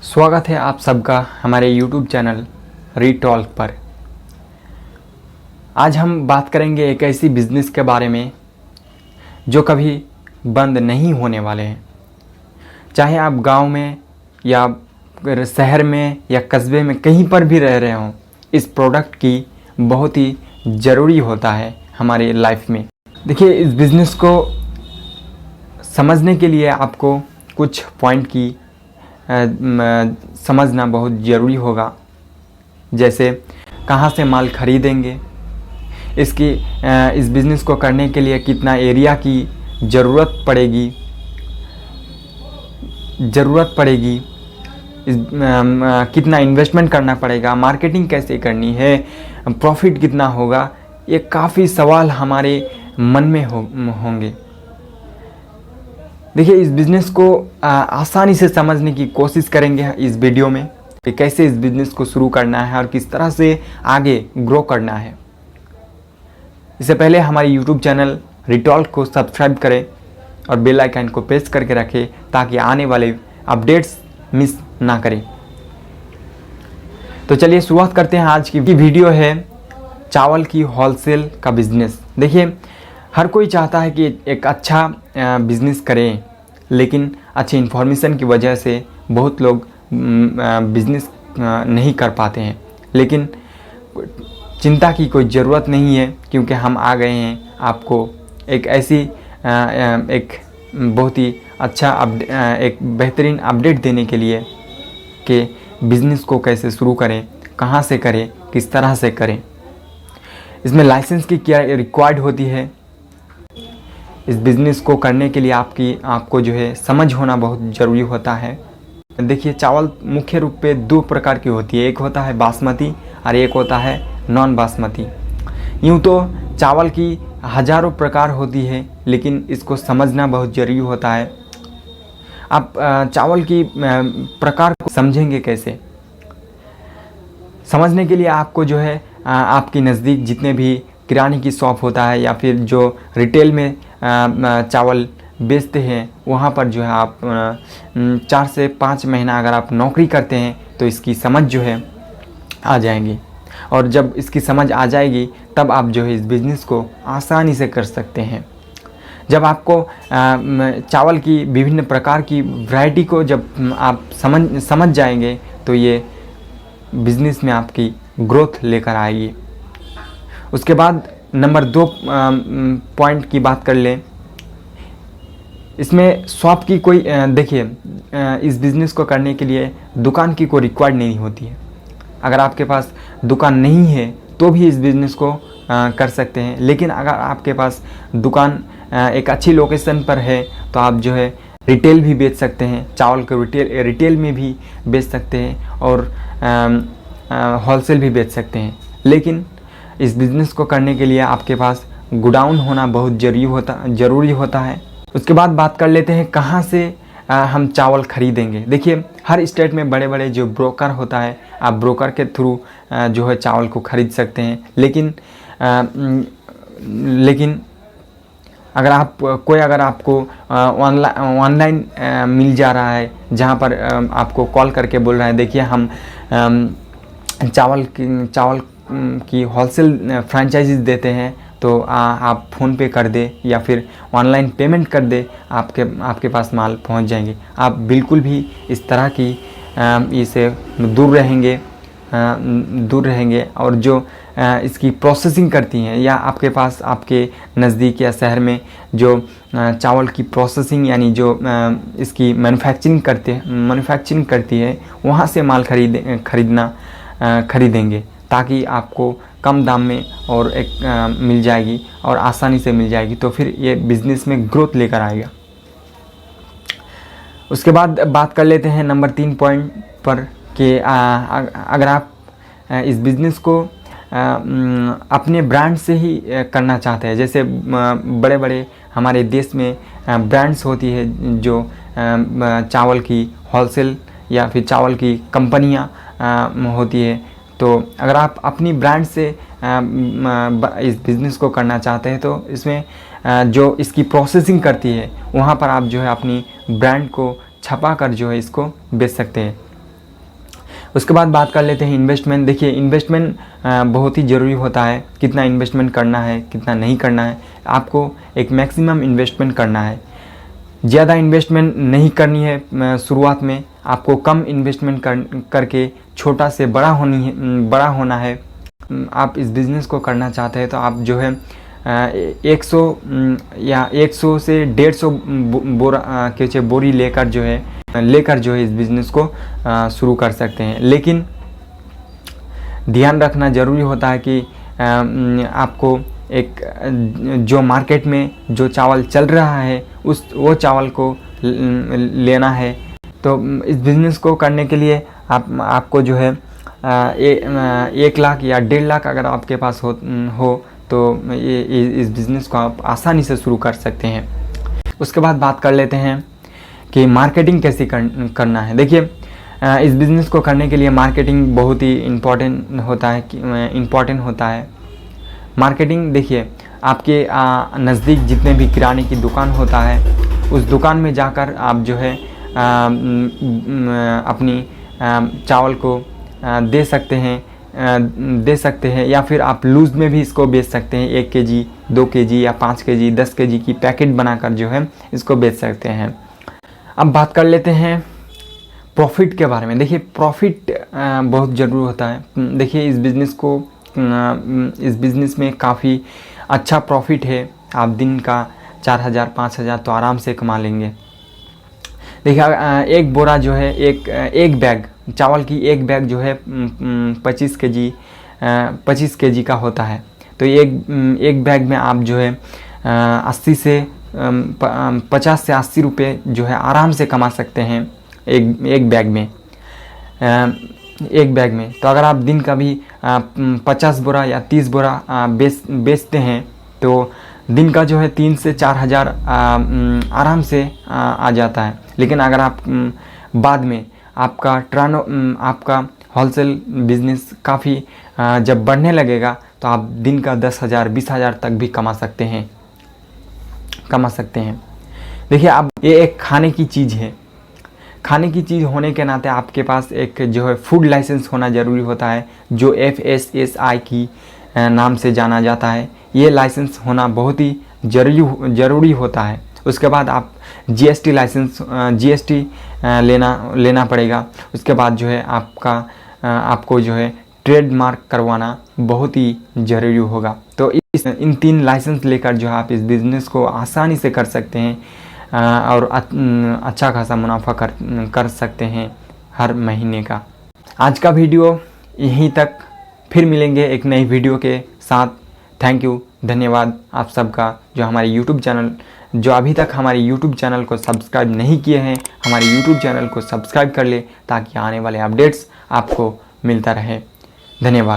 स्वागत है आप सबका हमारे YouTube चैनल रीटॉल्क पर। आज हम बात करेंगे एक ऐसी बिज़नेस के बारे में जो कभी बंद नहीं होने वाले हैं। चाहे आप गांव में या शहर में या कस्बे में कहीं पर भी रह रहे हों, इस प्रोडक्ट की बहुत ही ज़रूरी होता है हमारे लाइफ में। देखिए, इस बिज़नेस को समझने के लिए आपको कुछ पॉइंट की समझना बहुत ज़रूरी होगा। जैसे कहाँ से माल खरीदेंगे, इस बिज़नेस को करने के लिए कितना एरिया की ज़रूरत पड़ेगी, कितना इन्वेस्टमेंट करना पड़ेगा, मार्केटिंग कैसे करनी है, प्रॉफिट कितना होगा, ये काफ़ी सवाल हमारे मन में होंगे। देखिए, इस बिज़नेस को आसानी से समझने की कोशिश करेंगे इस वीडियो में कि कैसे इस बिज़नेस को शुरू करना है और किस तरह से आगे ग्रो करना है। इससे पहले हमारे YouTube चैनल रीटॉल्क को सब्सक्राइब करें और बेल आइकन को प्रेस करके रखें ताकि आने वाले अपडेट्स मिस ना करें। तो चलिए शुरुआत करते हैं। आज की वीडियो है चावल की होलसेल का बिज़नेस। देखिए, हर कोई चाहता है कि एक अच्छा बिज़नेस करें, लेकिन अच्छी इन्फॉर्मेशन की वजह से बहुत लोग बिज़नेस नहीं कर पाते हैं। लेकिन चिंता की कोई ज़रूरत नहीं है, क्योंकि हम आ गए हैं आपको एक ऐसी एक बहुत ही अच्छा एक बेहतरीन अपडेट देने के लिए कि बिज़नेस को कैसे शुरू करें, कहाँ से करें, किस तरह से करें। इसमें लाइसेंस की क्या रिक्वायर्ड होती है। इस बिज़नेस को करने के लिए आपको जो है समझ होना बहुत ज़रूरी होता है। देखिए, चावल मुख्य रूप पे दो प्रकार की होती है। एक होता है बासमती और एक होता है नॉन बासमती। यूँ तो चावल की हज़ारों प्रकार होती है, लेकिन इसको समझना बहुत ज़रूरी होता है। आप चावल की प्रकार को समझेंगे कैसे? समझने के लिए आपको जो है आपके नज़दीक जितने भी किराने की शॉप होता है या फिर जो रिटेल में चावल बेचते हैं, वहाँ पर जो है आप 4 से 5 महीना अगर आप नौकरी करते हैं तो इसकी समझ जो है आ जाएगी। और जब इसकी समझ आ जाएगी तब आप जो है इस बिज़नेस को आसानी से कर सकते हैं। जब आपको चावल की विभिन्न प्रकार की वैरायटी को जब आप समझ जाएंगे तो ये बिज़नेस में आपकी ग्रोथ लेकर आएगी। उसके बाद नंबर 2 पॉइंट की बात कर लें। इसमें शॉप की कोई देखिए, इस बिज़नेस को करने के लिए दुकान की कोई रिक्वायर्ड नहीं होती है। अगर आपके पास दुकान नहीं है तो भी इस बिज़नेस को कर सकते हैं। लेकिन अगर आपके पास दुकान एक अच्छी लोकेशन पर है तो आप जो है रिटेल भी बेच सकते हैं। चावल को रिटेल में भी बेच सकते हैं और होलसेल भी बेच सकते हैं। लेकिन इस बिज़नेस को करने के लिए आपके पास गोडाउन होना बहुत ज़रूरी होता है। उसके बाद बात कर लेते हैं कहाँ से हम चावल खरीदेंगे। देखिए, हर स्टेट में बड़े बड़े जो ब्रोकर होता है, आप ब्रोकर के थ्रू जो है चावल को ख़रीद सकते हैं। लेकिन अगर आपको ऑनलाइन मिल जा रहा है, जहाँ पर आपको कॉल करके बोल रहा है देखिए हम चावल की होलसेल फ्रेंचाइजीज देते हैं, तो आप फ़ोन पे कर दे या फिर ऑनलाइन पेमेंट कर दे, आपके पास माल पहुंच जाएंगे। आप बिल्कुल भी इस तरह की इसे दूर रहेंगे और जो इसकी प्रोसेसिंग करती हैं या आपके पास आपके नज़दीक या शहर में जो चावल की प्रोसेसिंग यानी जो इसकी मैन्युफैक्चरिंग करती है, वहाँ से माल खरीदेंगे ताकि आपको कम दाम में और मिल जाएगी और आसानी से मिल जाएगी। तो फिर ये बिज़नेस में ग्रोथ लेकर आएगा। उसके बाद बात कर लेते हैं नंबर 3 पॉइंट पर कि अगर आप इस बिज़नेस को अपने ब्रांड से ही करना चाहते हैं। जैसे बड़े बड़े हमारे देश में ब्रांड्स होती है जो चावल की होलसेल या फिर चावल की कंपनियां होती है। तो अगर आप अपनी ब्रांड से इस बिज़नेस को करना चाहते हैं तो इसमें जो इसकी प्रोसेसिंग करती है वहाँ पर आप जो है अपनी ब्रांड को छपा कर जो है इसको बेच सकते हैं। उसके बाद बात कर लेते हैं इन्वेस्टमेंट। देखिए इन्वेस्टमेंट बहुत ही ज़रूरी होता है। कितना इन्वेस्टमेंट करना है, कितना नहीं करना है, आपको एक मैक्सिमम इन्वेस्टमेंट करना है। ज़्यादा इन्वेस्टमेंट नहीं करनी है शुरुआत में, आपको कम इन्वेस्टमेंट करके छोटा से बड़ा होना है। आप इस बिज़नेस को करना चाहते हैं तो आप जो है 100 या 100 से 150 बोरी लेकर जो है इस बिज़नेस को शुरू कर सकते हैं। लेकिन ध्यान रखना ज़रूरी होता है कि आपको एक जो मार्केट में जो चावल चल रहा है वो चावल को लेना है। तो इस बिज़नेस को करने के लिए आपको जो है 1 लाख या 1.5 लाख अगर आपके पास हो तो इस बिज़नेस को आप आसानी से शुरू कर सकते हैं। उसके बाद बात कर लेते हैं कि मार्केटिंग कैसे करना है। देखिए इस बिज़नेस को करने के लिए मार्केटिंग बहुत ही इम्पॉर्टेंट होता है। मार्केटिंग देखिए आपके नज़दीक जितने भी किराने की दुकान होता है उस दुकान में जाकर आप जो है अपनी चावल को दे सकते हैं या फिर आप लूज़ में भी इसको बेच सकते हैं। 1 केजी, 2 केजी या 5 केजी, 10 केजी की पैकेट बनाकर जो है इसको बेच सकते हैं। अब बात कर लेते हैं प्रॉफिट के बारे में। देखिए प्रॉफिट बहुत ज़रूरी होता है। देखिए इस बिज़नेस में काफ़ी अच्छा प्रॉफिट है। आप दिन का 4,000 5,000 तो आराम से कमा लेंगे। देखिए एक बोरा जो है एक बैग चावल की एक बैग जो है 25 केजी का होता है। तो एक बैग में आप जो है 50 से 80 रुपये जो है आराम से कमा सकते हैं एक बैग में। तो अगर आप दिन का भी 50 बोरा या 30 बोरा बेचते हैं तो दिन का जो है 3 से 4 हज़ार आराम से आ जाता है। लेकिन अगर आप बाद में आपका होलसेल बिज़नेस काफ़ी जब बढ़ने लगेगा तो आप दिन का 10,000 20,000 तक भी कमा सकते हैं। देखिए अब ये एक खाने की चीज़ है। खाने की चीज़ होने के नाते आपके पास एक जो है फूड लाइसेंस होना ज़रूरी होता है, जो FSSAI की नाम से जाना जाता है। ये लाइसेंस होना बहुत ही ज़रूरी होता है। उसके बाद आप GST लाइसेंस लेना पड़ेगा। उसके बाद जो है आपको जो है ट्रेडमार्क करवाना बहुत ही ज़रूरी होगा। तो इन 3 लाइसेंस लेकर जो है आप इस बिज़नेस को आसानी से कर सकते हैं और अच्छा खासा मुनाफा कर सकते हैं हर महीने का। आज का वीडियो यहीं तक, फिर मिलेंगे एक नई वीडियो के साथ। थैंक यू, धन्यवाद आप सबका जो अभी तक हमारे यूट्यूब चैनल को सब्सक्राइब नहीं किए हैं, हमारे यूट्यूब चैनल को सब्सक्राइब कर ले ताकि आने वाले अपडेट्स आपको मिलता रहे। धन्यवाद।